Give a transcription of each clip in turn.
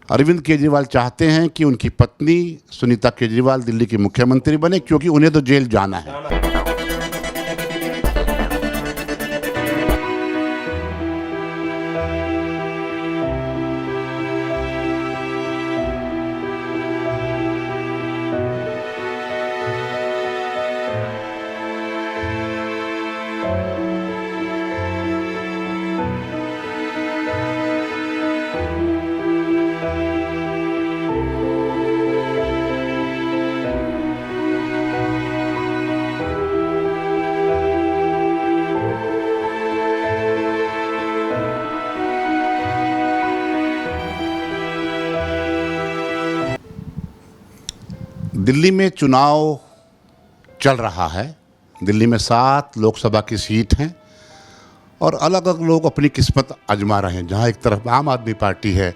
अरविंद केजरीवाल चाहते हैं कि उनकी पत्नी सुनीता केजरीवाल दिल्ली की मुख्यमंत्री बने, क्योंकि उन्हें तो जेल जाना है। दिल्ली में चुनाव चल रहा है। दिल्ली में 7 लोकसभा की सीट हैं और अलग अलग लोग अपनी किस्मत आजमा रहे हैं। जहां एक तरफ आम आदमी पार्टी है,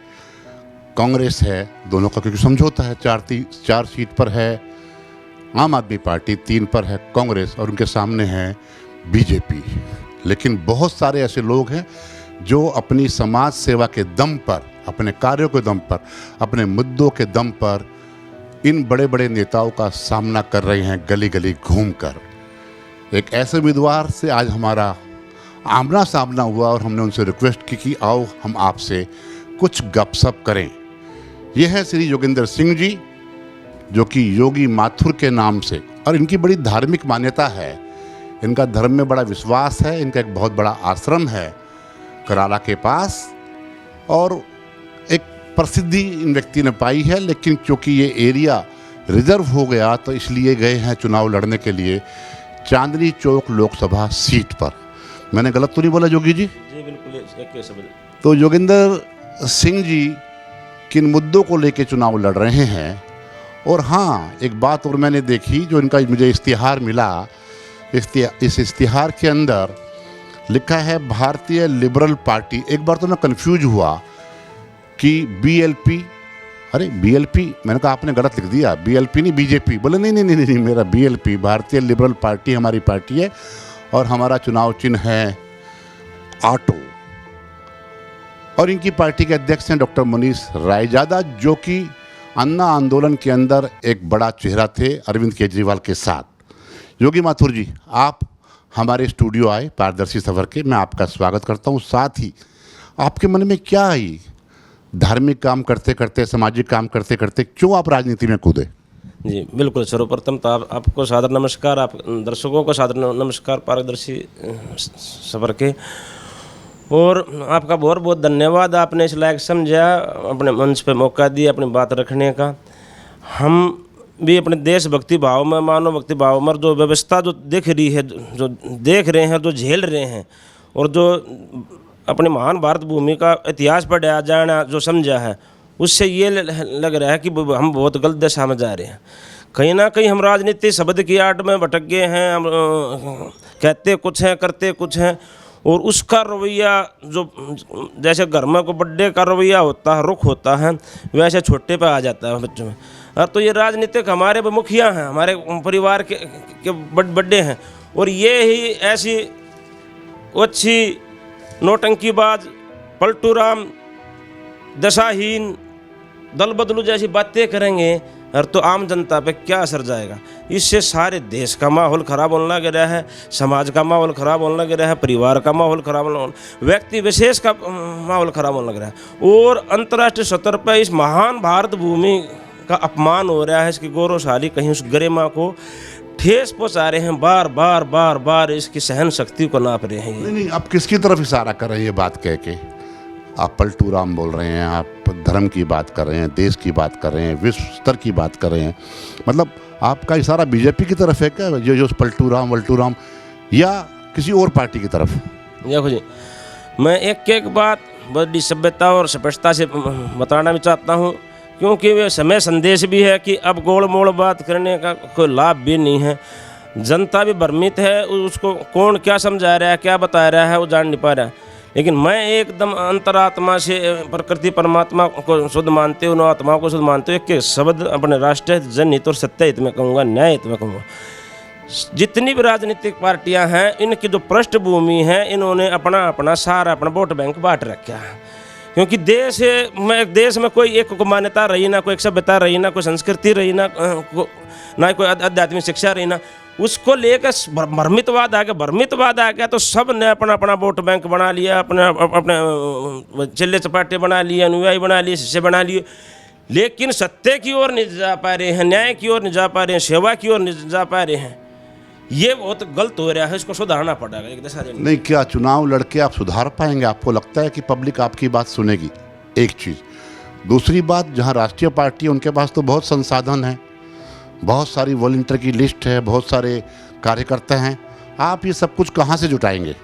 कांग्रेस है, दोनों का क्योंकि समझौता है। 4 सीट पर है आम आदमी पार्टी, 3 पर है कांग्रेस और उनके सामने है बीजेपी। लेकिन बहुत सारे ऐसे लोग हैं जो अपनी समाज सेवा के दम पर, अपने कार्यों के दम पर, अपने मुद्दों के दम पर इन बड़े बड़े नेताओं का सामना कर रहे हैं गली गली घूमकर। एक ऐसे उम्मीदवार से आज हमारा आमना सामना हुआ और हमने उनसे रिक्वेस्ट की कि आओ हम आपसे कुछ गपशप करें। ये है श्री योगेंद्र सिंह जी, जो कि योगी माथुर के नाम से, और इनकी बड़ी धार्मिक मान्यता है, इनका धर्म में बड़ा विश्वास है। इनका एक बहुत बड़ा आश्रम है कराला के पास और एक प्रसिद्धि इन व्यक्ति ने पाई है। लेकिन क्योंकि ये एरिया रिजर्व हो गया तो इसलिए गए हैं चुनाव लड़ने के लिए चांदनी चौक लोकसभा सीट पर। मैंने गलत तो नहीं बोला योगी जी? जी बिल्कुल। तो योगेंद्र सिंह जी किन मुद्दों को लेकर चुनाव लड़ रहे हैं? और हाँ, एक बात और मैंने देखी, जो इनका मुझे इश्तिहार मिला, इस इश्तिहार के अंदर लिखा है भारतीय लिबरल पार्टी। एक बार तो मैं कंफ्यूज हुआ कि BLP, अरे BLP, मैंने कहा आपने गलत लिख दिया, BLP नहीं बीजेपी। बोले नहीं, मेरा BLP भारतीय लिबरल पार्टी हमारी पार्टी है और हमारा चुनाव चिन्ह है ऑटो। और इनकी पार्टी के अध्यक्ष हैं डॉक्टर मनीष रायजादा, जो कि अन्ना आंदोलन के अंदर एक बड़ा चेहरा थे अरविंद केजरीवाल के साथ। योगी माथुर जी, आप हमारे स्टूडियो आए पारदर्शी सफर के, मैं आपका स्वागत करता हूँ। साथ ही आपके मन में क्या आई, धार्मिक काम करते करते, सामाजिक काम करते करते क्यों आप राजनीति में कूदे? जी बिल्कुल। सर्वप्रथम तो आपको सादर नमस्कार, आप दर्शकों को सादर नमस्कार पारदर्शी सफर के, और आपका बहुत बहुत धन्यवाद। आपने इस लायक समझा, अपने मंच पे मौका दिया अपनी बात रखने का। हम भी अपने देशभक्ति भाव में, मानव भक्ति भाव में जो व्यवस्था जो दिख रही है, जो देख रहे हैं, जो झेल रहे हैं, और जो अपने महान भारत भूमि का इतिहास पढ़ा जाना जो समझा है, उससे ये लग रहा है कि हम बहुत गलत दिशा में जा रहे हैं। कहीं ना कहीं हम राजनीति शब्द की आड़ में भटक गए हैं। हम कहते कुछ हैं, करते कुछ हैं, और उसका रवैया जो जैसे घर में को बर्थडे का रवैया होता है, रुख होता है, वैसे छोटे पे आ जाता है बच्चों में। और तो ये राजनीतिक हमारे मुखिया हैं, हमारे परिवार के बर्थडे हैं, और ये ही ऐसी अच्छी नौटंकीबाज, पलटू राम, दशाहीन, दल बदलू जैसी बातें करेंगे और तो आम जनता पे क्या असर जाएगा? इससे सारे देश का माहौल ख़राब होने लग रहा है, समाज का माहौल ख़राब होने लग रहा है, परिवार का माहौल ख़राब होने, व्यक्ति विशेष का माहौल ख़राब होने लग रहा है, और अंतर्राष्ट्रीय स्तर पर इस महान भारत भूमि का अपमान हो रहा है। इसकी गौरवशाली कहीं उस गरिमा को ठेस पहुँचा रहे हैं, बार बार इसकी सहन शक्ति को नाप रहे हैं। नहीं, आप किसकी तरफ इशारा कर रहे हैं ये बात कह के? आप पलटू राम बोल रहे हैं, आप धर्म की बात कर रहे हैं, देश की बात कर रहे हैं, विश्व स्तर की बात कर रहे हैं। मतलब आपका इशारा बीजेपी की तरफ है क्या, जो पलटू राम, या किसी और पार्टी की तरफ? देखो जी, मैं एक बात बड़ी सभ्यता और स्पष्टता से बताना भी चाहता हूँ, क्योंकि वे समय संदेश भी है कि अब गोल मोड़ बात करने का कोई लाभ भी नहीं है। जनता भी भ्रमित है, उसको कौन क्या समझा रहा है, क्या बता रहा है, वो जान नहीं पा रहा है। लेकिन मैं एकदम अंतरात्मा से प्रकृति परमात्मा को शुद्ध मानते हुए, आत्मा को शुद्ध मानते हुए एक शब्द अपने राष्ट्र हित, जनहित और सत्य हित में कहूँगा, न्याय हित में कहूँगा। जितनी भी राजनीतिक पार्टियां हैं, इनकी जो पृष्ठभूमि है, इन्होंने अपना सारा अपना वोट बैंक बांट रखा है। क्योंकि देश में कोई एक को मान्यता रही ना, कोई एक सभ्यता रही ना, कोई संस्कृति रही ना, ना कोई आध्यात्मिक शिक्षा रही ना, उसको लेकर भ्रमितवाद आ गया तो सब ने अपना अपना वोट बैंक बना लिया, अपने अपने चिल्ले चपाटे बना लिए, अनुयायी बना लिए, शिष्य बना लिए, लेकिन सत्य की ओर नहीं जा पा रहे हैं, न्याय की ओर नहीं जा पा रहे हैं, सेवा की ओर नहीं जा पा रहे हैं। ये बहुत गलत हो रहा है, इसको सुधारना पड़ेगा एक दिशा देनी। नहीं, क्या चुनाव लड़के आप सुधार पाएंगे? आपको लगता है कि पब्लिक आपकी बात सुनेगी? एक चीज़। दूसरी बात, जहां राष्ट्रीय पार्टी है उनके पास तो बहुत संसाधन है, बहुत सारी वॉलंटियर की लिस्ट है, बहुत सारे कार्यकर्ता हैं, आप ये सब कुछ कहाँ से जुटाएंगे?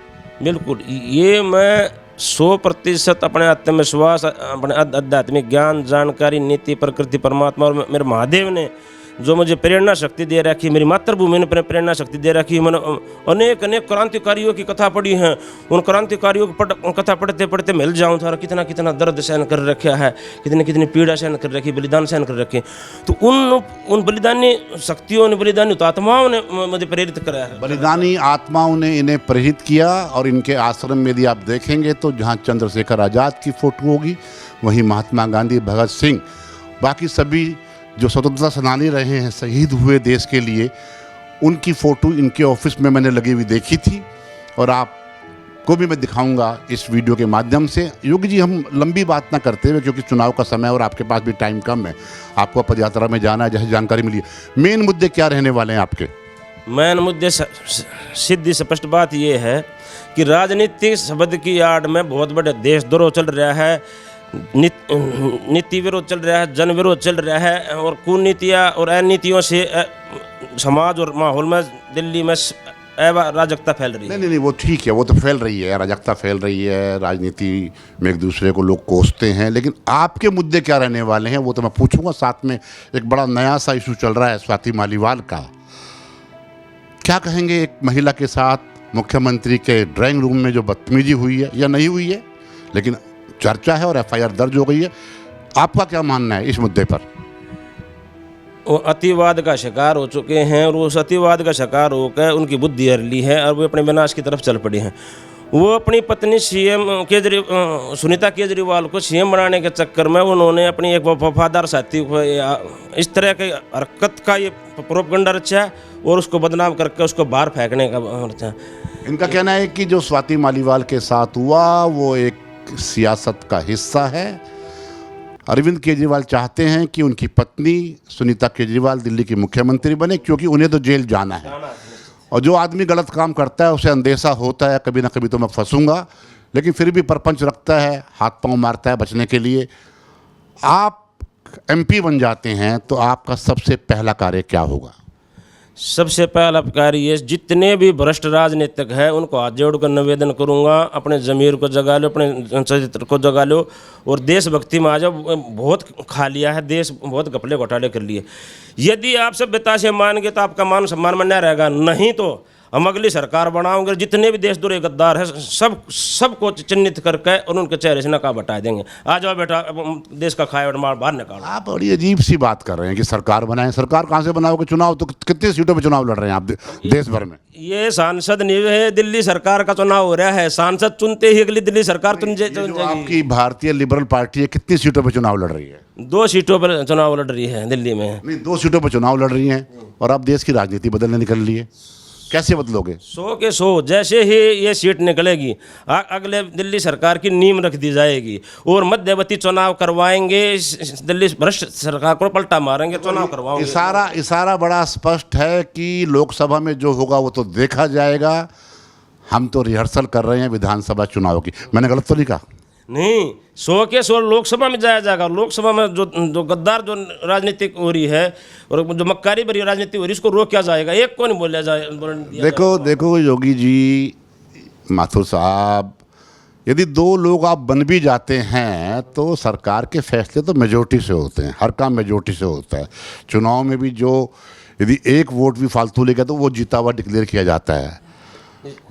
बिल्कुल, ये मैं 100% अपने आत्मविश्वास, अपने आध्यात्मिक ज्ञान, जानकारी, नीति, प्रकृति, परमात्मा और मेरे महादेव ने जो मुझे प्रेरणा शक्ति दे रखी, मेरी मातृभूमि ने प्रेरणा शक्ति दे रखी। मैंने अनेक क्रांतिकारियों की कथा पढ़ी है, उन क्रांतिकारियों की कथा पढ़ते पढ़ते मिल जाऊँ था, कितना कितना दर्द सहन कर रखा है, कितनी कितनी पीड़ा सहन कर रखी, बलिदान सहन कर रखे। तो उन बलिदानी शक्तियों ने, बलिदानी आत्माओं ने मुझे प्रेरित कराया है। बलिदानी आत्माओं ने इन्हें प्रेरित किया। और इनके आश्रम में यदि आप देखेंगे तो जहाँ चंद्रशेखर आज़ाद की फ़ोटो होगी, वहीं महात्मा गांधी, भगत सिंह, बाकी सभी जो स्वतंत्रता सेनानी रहे हैं, शहीद हुए देश के लिए, उनकी फ़ोटो इनके ऑफिस में मैंने लगी हुई देखी थी। और आपको भी मैं दिखाऊंगा इस वीडियो के माध्यम से। योगी जी, हम लंबी बात ना करते हुए, क्योंकि चुनाव का समय और आपके पास भी टाइम कम है, आपको पदयात्रा में जाना है, जैसे जानकारी मिली है, मेन मुद्दे क्या रहने वाले हैं आपके? मेन मुद्दे सीधी स्पष्ट बात यह है कि राजनीतिक शब्द की आड़ में बहुत बड़े देशद्रोह चल रहा है, नीति विरोध चल रहा है, जन विरोध चल रहा है, और कुनीतियाँ और अनीतियों से समाज और माहौल में दिल्ली में अराजकता फैल रही है। नहीं, वो ठीक है, वो तो फैल रही है, अराजकता फैल रही है, राजनीति में एक दूसरे को लोग कोसते हैं, लेकिन आपके मुद्दे क्या रहने वाले हैं वो तो मैं पूछूंगा। साथ में एक बड़ा नया सा इशू चल रहा है स्वाति मालीवाल का। क्या कहेंगे एक महिला के साथ मुख्यमंत्री के ड्राइंग रूम में जो बदतमीजी हुई है, या नहीं हुई है, लेकिन चर्चा है और एफआईआर दर्ज हो गई है। आपका क्या मानना है इस मुद्दे पर? वो अतिवाद का शिकार हो चुके हैं, और उस अतिवाद का शिकार होकर उनकी बुद्धि हर ली है और वो अपने विनाश की तरफ चल पड़े हैं। वो अपनी पत्नी सुनीता केजरीवाल को सीएम बनाने के चक्कर में उन्होंने अपनी एक वफादार साथी को इस तरह की हरकत का ये प्रोपगंडा रचा और उसको बदनाम करके उसको बाहर फेंकने का रचा। इनका कहना है कि जो स्वाति मालीवाल के साथ हुआ वो एक सियासत का हिस्सा है। अरविंद केजरीवाल चाहते हैं कि उनकी पत्नी सुनीता केजरीवाल दिल्ली की मुख्यमंत्री बने, क्योंकि उन्हें तो जेल जाना है, और जो आदमी गलत काम करता है उसे अंदेशा होता है कभी ना कभी तो मैं फंसूंगा, लेकिन फिर भी परपंच रखता है, हाथ पांव मारता है बचने के लिए। आप एमपी बन जाते हैं तो आपका सबसे पहला कार्य क्या होगा? सबसे पहला कार्य ये, जितने भी भ्रष्ट राजनीतिक हैं उनको हाथ जोड़कर निवेदन करूंगा, अपने ज़मीर को जगा लो, अपने चरित्र को जगा लो और देशभक्ति में आ जाओ। बहुत खा लिया है देश, बहुत घपले घोटाले कर लिए। यदि आप सभ्यता से मानेंगे तो आपका मान सम्मान में नहीं रहेगा, नहीं तो हम अगली सरकार बनाओगे, जितने भी देशद्रोही गद्दार हैं सबको चिन्हित करके और उनके चेहरे से नकाब हटा देंगे। आ जाओ बेटा, देश का खाए और मार बाहर निकालो। आप बड़ी अजीब सी बात कर रहे हैं कि सरकार बनाएं। सरकार कहाँ से बनाओगे? चुनाव तो कितनी सीटों पे चुनाव लड़ रहे हैं आप देश भर में? ये सांसद नहीं है, दिल्ली सरकार का चुनाव हो रहा है। सांसद चुनते ही अगली दिल्ली सरकार चुन जाएगी। आपकी भारतीय लिबरल पार्टी है, कितनी सीटों पे चुनाव लड़ रही है? 2 सीटों पर चुनाव लड़ रही है दिल्ली में। नहीं, 2 सीटों पर चुनाव लड़ रही हैं और आप देश की राजनीति बदलने निकल लिए। कैसे बदलोगे? 100 के 100 जैसे ही ये सीट निकलेगी अगले दिल्ली सरकार की नींव रख दी जाएगी और मध्यवर्ती चुनाव करवाएंगे। दिल्ली भ्रष्ट सरकार को पलटा मारेंगे, चुनाव करवाएंगे। इशारा बड़ा स्पष्ट है कि लोकसभा में जो होगा वो तो देखा जाएगा, हम तो रिहर्सल कर रहे हैं विधानसभा चुनाव की। मैंने गलत तो नहीं कहा? नहीं, 100 के 100 लोकसभा में जाया जाएगा। लोकसभा में जो गद्दार जो राजनीति हो रही है और जो मक्कारी भरी राजनीति हो रही है, इसको रोका जाएगा। एक को नहीं बोला जाए। देखो योगी जी, माथुर साहब, यदि 2 लोग आप बन भी जाते हैं तो सरकार के फैसले तो मेजोरिटी से होते हैं, हर काम मेजोरिटी से होता है। चुनाव में भी जो यदि 1 वोट भी फालतू लेगा तो वो जीता हुआ डिक्लेयर किया जाता है।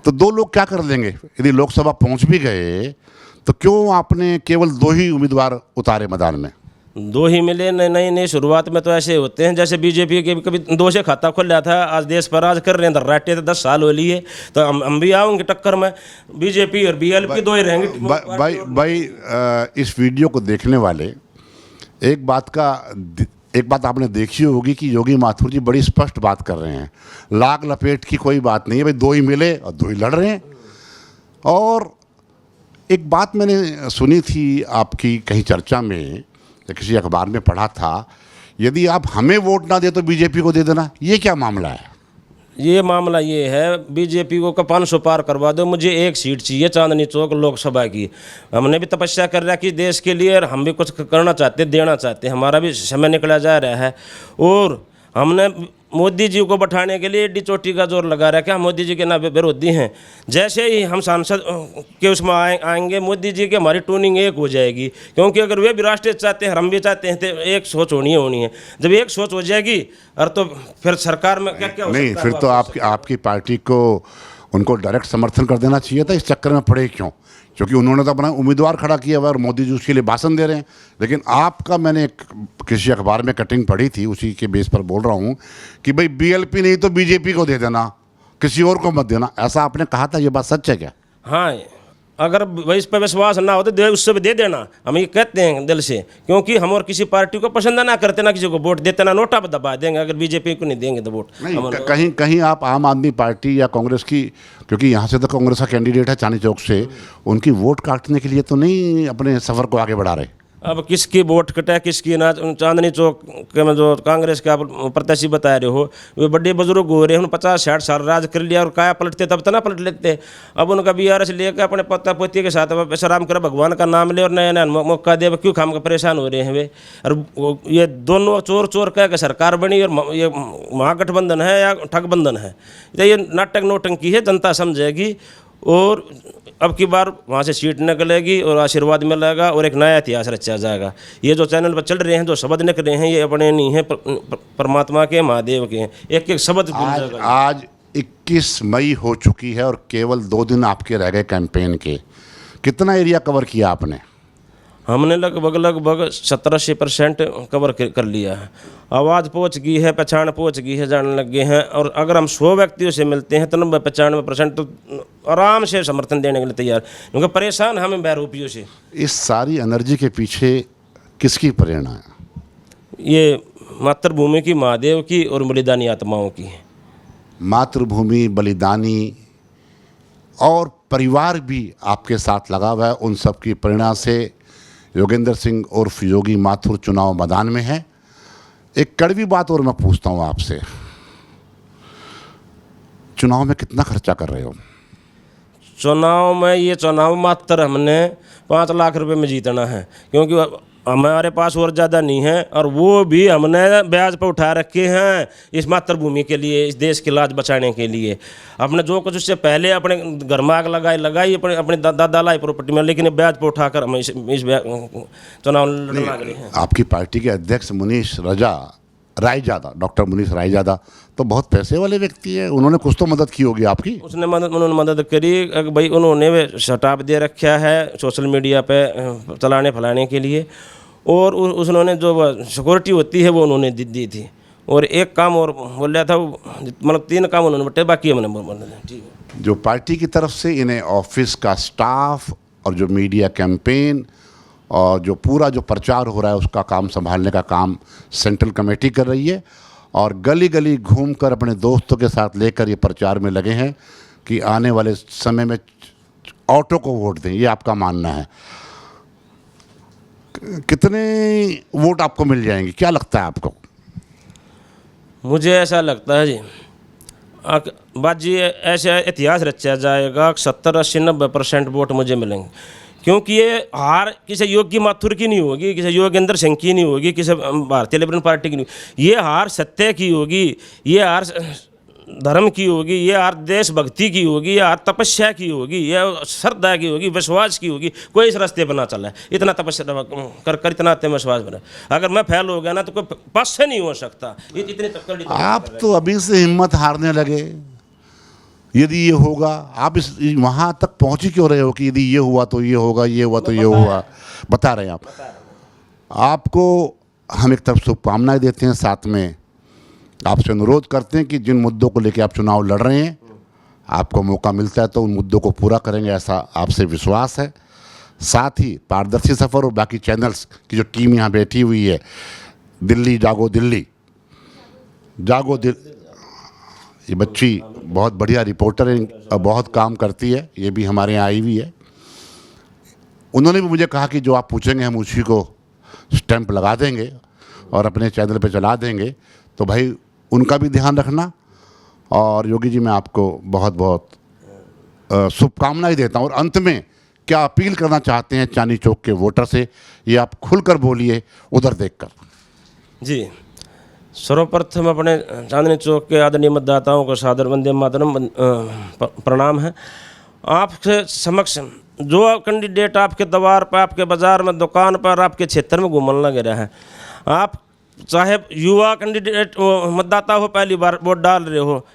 तो 2 लोग क्या कर लेंगे? यदि लोकसभा पहुंच भी गए तो क्यों आपने केवल 2 ही उम्मीदवार उतारे मैदान में? दो ही मिले, नई नई शुरुआत में तो ऐसे होते हैं जैसे बीजेपी के कभी दो से खाता खोल लिया था, आज देश पर राज कर रहे हैं धर्राटे, तो 10 साल हो लिए, तो हम भी आऊँगे टक्कर में, बीजेपी और बीएलपी दो ही रहेंगे। भाई इस वीडियो को देखने वाले एक बात आपने देखी होगी कि योगी माथुर जी बड़ी स्पष्ट बात कर रहे हैं, लाग लपेट की कोई बात नहीं है भाई, दो ही मिले और दो ही लड़ रहे हैं। और एक बात मैंने सुनी थी आपकी कहीं चर्चा में या किसी अखबार में पढ़ा था, यदि आप हमें वोट ना दे तो बीजेपी को दे देना, ये क्या मामला है? ये मामला ये है, बीजेपी को 500 पार करवा दो, मुझे एक सीट चाहिए चांदनी चौक लोकसभा की। हमने भी तपस्या कर रहा कि देश के लिए, और हम भी कुछ करना चाहते, देना चाहते, हमारा भी समय निकला जा रहा है। और हमने मोदी जी को बैठाने के लिए एडी चोटी का जोर लगा रहा है कि हम मोदी जी के ना विरोधी हैं। जैसे ही हम सांसद के उसमें आएंगे, मोदी जी की हमारी टूनिंग एक हो जाएगी, क्योंकि अगर वे भी राष्ट्रीय चाहते हैं, हम भी चाहते हैं, तो एक सोच होनी है। जब एक सोच हो जाएगी और तो फिर सरकार में क्या क्या हो नहीं, सकता फिर है? तो आपकी पार्टी को उनको डायरेक्ट समर्थन कर देना चाहिए था, इस चक्कर में पड़े क्यों? क्योंकि उन्होंने तो अपना उम्मीदवार खड़ा किया हुआ और मोदी जी उसके लिए भाषण दे रहे हैं। लेकिन आपका मैंने किसी अखबार में कटिंग पढ़ी थी, उसी के बेस पर बोल रहा हूँ कि भाई बीएलपी नहीं तो बीजेपी को दे देना, किसी और को मत देना, ऐसा आपने कहा था। ये बात सच है क्या? हाँ, अगर इस पर विश्वास ना हो तो उससे भी दे देना, हम ये कहते हैं दिल से, क्योंकि हम और किसी पार्टी को पसंद ना करते, ना किसी को वोट देते, ना नोटा पर दबा देंगे। अगर बीजेपी को नहीं देंगे तो वोट नहीं, कहीं आप आम आदमी पार्टी या कांग्रेस की, क्योंकि यहाँ से तो कांग्रेस का कैंडिडेट है चांदनी चौक से, उनकी वोट काटने के लिए तो नहीं अपने सफ़र को आगे बढ़ा रहे? अब किसकी वोट कटे किसकी ना, चांदनी चौक के में जो कांग्रेस के आप प्रत्याशी बता रहे हो, वे बड़े बुजुर्ग हो रहे हैं, 50-60 साल राज कर लिया, और काया पलटते तब तो ना पलट लेते। अब उनका बीआरएस लेकर अपने पत्ता पोती के साथ विश्राम कर, भगवान का नाम ले और नया नया मौका दे, क्यों खाम का परेशान हो रहे हैं वे? और ये दोनों चोर कह के सरकार बनी, और ये महागठबंधन है या ठगबंधन है, ये नाटक नौटंकी है, जनता समझेगी। और अब की बार वहाँ से सीट निकलेगी और आशीर्वाद मिलेगा और एक नया इतिहास रचा जाएगा। ये जो चैनल पर चल रहे हैं, जो शब्द निकल रहे हैं, ये अपने नहीं हैं, परमात्मा के, महादेव के हैं। एक एक शब्द आज 21 मई हो चुकी है और केवल 2 दिन आपके रह गए कैंपेन के। कितना एरिया कवर किया आपने? हमने लगभग 70-80% कवर कर लिया है। आवाज़ पहुंच गई है, पहचान पहुंच गई है, जानने लग गए हैं। और अगर हम 100 व्यक्तियों से मिलते हैं तो 90-95% तो आराम से समर्थन देने के लिए तैयार, क्योंकि परेशान हमें बहरूपियों से। इस सारी एनर्जी के पीछे किसकी प्रेरणा है? ये मातृभूमि की, महादेव की और बलिदानी आत्माओं की है। मातृभूमि, बलिदानी और परिवार भी आपके साथ लगा हुआ है। उन सब की प्रेरणा से योगेंद्र सिंह उर्फ योगी माथुर चुनाव मैदान में है। एक कड़वी बात और मैं पूछता हूँ आपसे, चुनाव में कितना खर्चा कर रहे हो? चुनाव में, ये चुनाव मात्र हमने 5 लाख रुपए में जीतना है, क्योंकि हमारे पास और ज़्यादा नहीं है, और वो भी हमने ब्याज पर उठा रखे हैं इस मातृभूमि के लिए, इस देश की लाज बचाने के लिए। अपने जो कुछ उससे पहले अपने घर में आग लगाई अपने दादा लाई प्रॉपर्टी में, लेकिन ब्याज पर उठाकर हम इस चुनाव लड़ना रहे हैं। आपकी पार्टी के अध्यक्ष मुनीश रायजादा, डॉक्टर मुनीश रायजादा तो बहुत पैसे वाले व्यक्ति है, उन्होंने कुछ तो मदद की होगी आपकी? उन्होंने मदद करी भाई, उन्होंने वे स्टाफ दे रखा है सोशल मीडिया पे चलाने फैलाने के लिए, और उन्होंने जो सिक्योरिटी होती है वो उन्होंने दी थी। और एक काम और बोल रहा था, मतलब 3 काम उन्होंने बटे, बाकी हमने ठीक है। जो पार्टी की तरफ से इन्हें ऑफिस का स्टाफ और जो मीडिया कैंपेन और जो पूरा जो प्रचार हो रहा है उसका काम संभालने का काम सेंट्रल कमेटी कर रही है, और गली गली घूमकर अपने दोस्तों के साथ लेकर ये प्रचार में लगे हैं कि आने वाले समय में ऑटो को वोट दें। ये आपका मानना है। कितने वोट आपको मिल जाएंगे, क्या लगता है आपको? मुझे ऐसा लगता है जी, बाजी ऐसा इतिहास रचा जाएगा, 70-80-90% वोट मुझे मिलेंगे, क्योंकि ये हार किसी योगी माथुर की नहीं होगी, किसी योगेंद्र सिंह की नहीं होगी, किसी भारतीय लिबरल पार्टी की नहीं होगी। ये हार सत्य की होगी, ये हार धर्म की होगी, ये हार देशभक्ति की होगी, ये हार तपस्या की होगी, ये श्रद्धा की होगी, विश्वास की होगी। कोई इस रास्ते पर ना चला है, इतना तपस्या कर इतना आत्मविश्वास बना। अगर मैं फैल हो गया ना तो कोई पास से नहीं हो सकता। इतनी तकड़ी आप तो अभी से हिम्मत हारने लगे। यदि ये होगा, आप इस वहाँ तक पहुँच ही क्यों रहे हो कि यदि ये हुआ तो ये होगा, ये हुआ तो ये हुआ, बता रहे हैं आप? आपको हम एक तरफ शुभकामनाएं देते हैं, साथ में आपसे अनुरोध करते हैं कि जिन मुद्दों को लेकर आप चुनाव लड़ रहे हैं, आपको मौका मिलता है तो उन मुद्दों को पूरा करेंगे, ऐसा आपसे विश्वास है। साथ ही पारदर्शी सफ़र और बाकी चैनल्स की जो टीम यहाँ बैठी हुई है, दिल्ली जागो दिल्ली, ये बच्ची बहुत बढ़िया रिपोर्टर है और बहुत काम करती है, ये भी हमारे यहाँ आई हुई है। उन्होंने भी मुझे कहा कि जो आप पूछेंगे हम उसी को स्टैंप लगा देंगे और अपने चैनल पे चला देंगे, तो भाई उनका भी ध्यान रखना। और योगी जी, मैं आपको बहुत बहुत शुभकामनाएं देता हूँ। और अंत में क्या अपील करना चाहते हैं चांदनी चौक के वोटर से, ये आप खुलकर बोलिए उधर देखकर। जी, सर्वप्रथम अपने चांदनी चौक के आदरणीय मतदाताओं को सादर वंदे मातरम प्रणाम है। आपके समक्ष जो कैंडिडेट आपके द्वार पर, आपके बाज़ार में, दुकान पर, आपके क्षेत्र में घूमने लगे रहे हैं, आप चाहे युवा कैंडिडेट मतदाता हो, पहली बार वोट डाल रहे हो,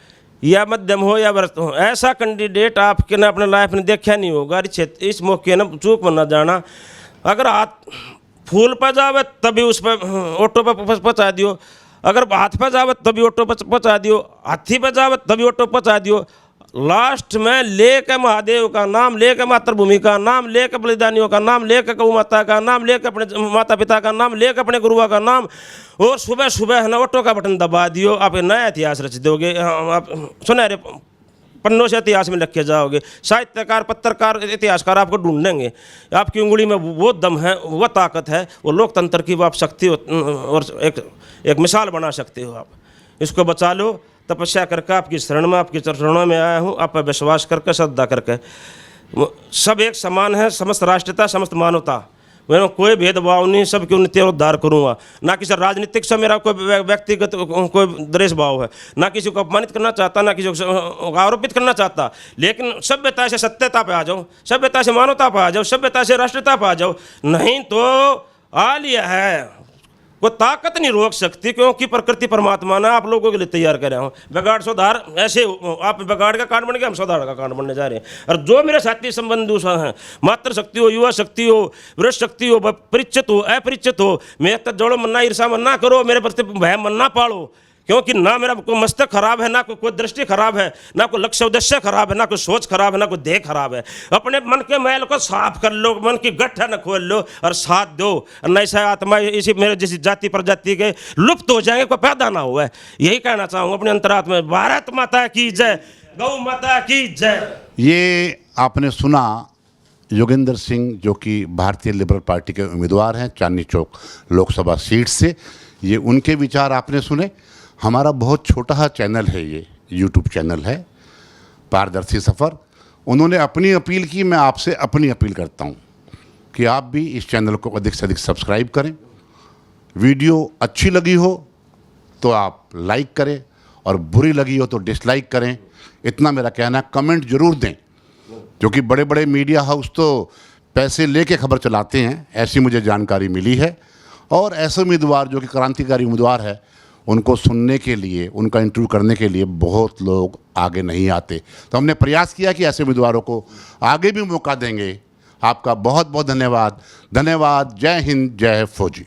या मध्यम हो या वरिष्ठ हो, ऐसा कैंडिडेट आपके ने अपने लाइफ में देखा नहीं होगा। इस मौके न चूक में न जाना। अगर हाथ फूल पर जावे तभी उस पर ऑटो पर पहुँचा दियो, अगर हाथ पर जावे तभी ऑटो पर पहुँचा दियो, हाथी पर जावे तभी ऑटो पहुँचा दियो। लास्ट में लेकर महादेव का नाम, लेकर मातृभूमि का नाम, लेकर बलिदानियों का नाम, लेकर गौ माता का नाम, लेकर अपने माता पिता का नाम, लेकर अपने गुरुआ का नाम, और सुबह सुबह है ना ऑटो का बटन दबा दियो, आप नया इतिहास रच दोगे। आप सुनहरे पन्नों से इतिहास में लिखे जाओगे। साहित्यकार, पत्रकार, इतिहासकार आपको ढूंढेंगे। आपकी उंगली में वो दम है, वो ताकत है, वो लोकतंत्र की वो आप शक्ति और एक मिसाल बना सकते हो। आप इसको बचा लो। तपस्या करके आपकी शरण में, आपके चरणों में आया हूँ, आप पर विश्वास करके, श्रद्धा करके। सब एक समान है, समस्त राष्ट्रीयता, समस्त मानवता, मेरा कोई भेदभाव नहीं, सबकी उन्नति और उद्धार करूँगा। ना किसी राजनीतिक से मेरा कोई व्यक्तिगत कोई द्वेष भाव है, ना किसी को अपमानित करना चाहता, ना किसी को आरोपित करना चाहता। लेकिन सभ्यता से सत्यता पे आ जाओ, सभ्यता से मानवता पे आ जाओ, सभ्यता से राष्ट्रीयता पे आ जाओ। नहीं तो आ लिया है, वो ताकत नहीं रोक सकती, क्योंकि प्रकृति परमात्मा ने आप लोगों के लिए तैयार कर रहा हूँ। बिगाड़ सुधार, ऐसे आप बिगाड़ का कारण बन गए, हम सुधार का कारण बनने जा रहे हैं। और जो मेरे साथी संबंधी हैं, मातृ शक्ति हो, युवा शक्ति हो, वृक्ष शक्ति हो, परिचित हो, अपरिचित हो, मेरे तक जोड़ो मन्ना, ईर्षा मन्ना करो, मेरे प्रति भय मन्ना पालो। क्योंकि ना मेरा कोई मस्तक खराब है, ना कोई दृष्टि खराब है, ना कोई लक्ष्य उद्देश्य खराब है, ना कोई सोच खराब है, ना कोई देह खराब है। अपने मन के मैल को साफ कर लो, मन की गड्ढा न खोल लो और साथ दो। नहीं से आत्मा इसी मेरे जैसी जाति प्रजाति के लुप्त हो जाएंगे, कोई पैदा ना हुआ है। यही कहना चाहूँगा अपने अंतरात्मा में। भारत माता की जय, गौ माता की जय। ये आपने सुना योगेंद्र सिंह, जो कि भारतीय लिबरल पार्टी के उम्मीदवार हैं चांदनी चौक लोकसभा सीट से। ये उनके विचार आपने सुने। हमारा बहुत छोटा सा चैनल है, ये यूट्यूब चैनल है पारदर्शी सफ़र। उन्होंने अपनी अपील की, मैं आपसे अपनी अपील करता हूँ कि आप भी इस चैनल को अधिक से अधिक सब्सक्राइब करें। वीडियो अच्छी लगी हो तो आप लाइक करें और बुरी लगी हो तो डिसलाइक करें, इतना मेरा कहना। कमेंट जरूर दें, क्योंकि बड़े बड़े मीडिया हाउस तो पैसे लेके खबर चलाते हैं, ऐसी मुझे जानकारी मिली है। और ऐसे उम्मीदवार जो कि क्रांतिकारी उम्मीदवार है, उनको सुनने के लिए, उनका इंटरव्यू करने के लिए बहुत लोग आगे नहीं आते। तो हमने प्रयास किया कि ऐसे उम्मीदवारों को आगे भी मौका देंगे। आपका बहुत बहुत धन्यवाद। धन्यवाद। जय हिंद, जय फौजी।